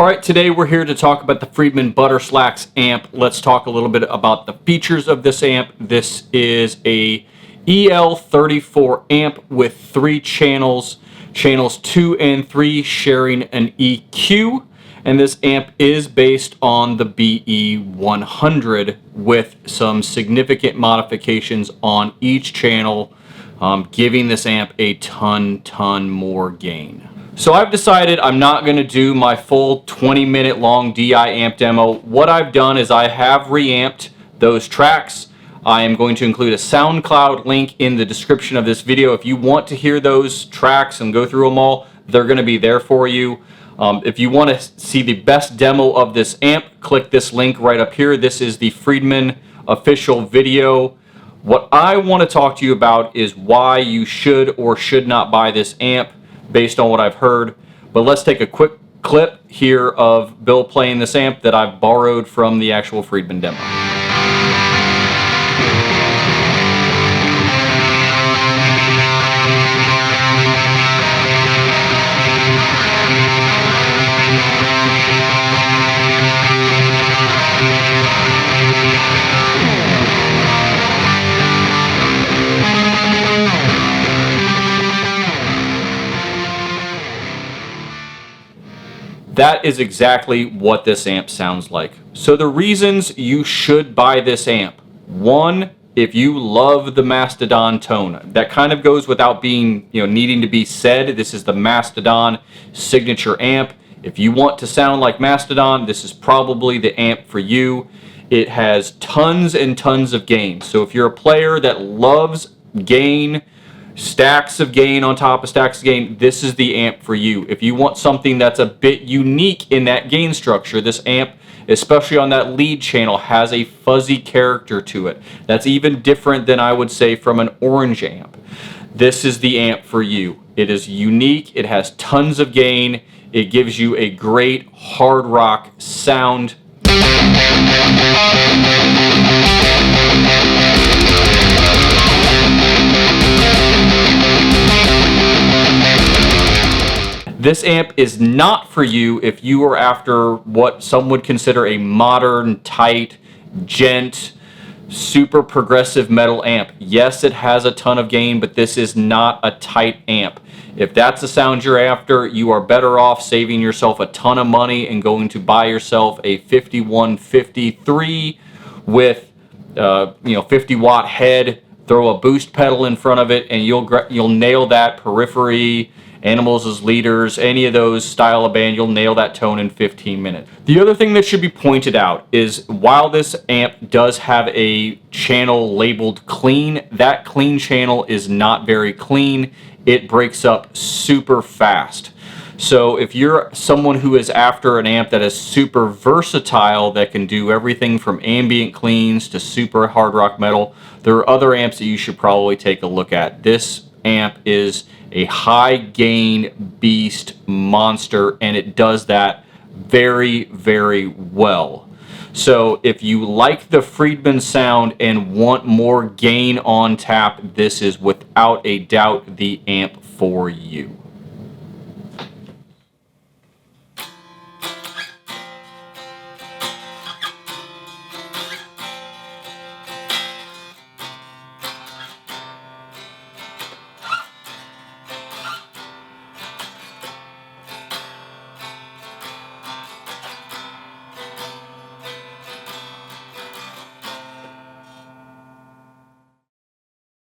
Alright, today we're here to talk about the Friedman Butterslax amp. Let's talk a little bit about the features of this amp. This is a EL34 amp with 3 channels, channels 2 and 3 sharing an EQ, and this amp is based on the BE100 with some significant modifications on each channel, giving this amp a ton more gain. So I've decided I'm not going to do my full 20-minute long DI amp demo. What I've done is I have reamped those tracks. I am going to include a SoundCloud link in the description of this video. If you want to hear those tracks and go through them all, they're going to be there for you. If you want to see the best demo of this amp, click this link right up here. This is the Friedman official video. What I want to talk to you about is why you should or should not buy this amp based on what I've heard. But let's take a quick clip here of Bill playing this amp that I've borrowed from the actual Friedman demo. That is exactly what this amp sounds like. So the reasons you should buy this amp. 1, if you love the Mastodon tone. That kind of goes without being, needing to be said. This is the Mastodon Signature Amp. If you want to sound like Mastodon, this is probably the amp for you. It has tons and tons of gain. So if you're a player that loves gain, stacks of gain on top of stacks of gain, this is the amp for you. If you want something that's a bit unique in that gain structure, this amp, especially on that lead channel, has a fuzzy character to it. That's even different than I would say from an orange amp. This is the amp for you. It is unique, it has tons of gain, it gives you a great hard rock sound. This amp is not for you if you are after what some would consider a modern, tight, gent, super progressive metal amp. Yes, it has a ton of gain, but this is not a tight amp. If that's the sound you're after, you are better off saving yourself a ton of money and going to buy yourself a 5153 with 50 watt head, throw a boost pedal in front of it, and you'll nail that periphery, Animals as Leaders, any of those style of band, you'll nail that tone in 15 minutes. The other thing that should be pointed out is while this amp does have a channel labeled clean, that clean channel is not very clean. It breaks up super fast. So if you're someone who is after an amp that is super versatile, that can do everything from ambient cleans to super hard rock metal, there are other amps that you should probably take a look at. This amp is a high gain beast monster, and it does that very well. So if you like the Friedman sound and want more gain on tap, this is without a doubt the amp for you.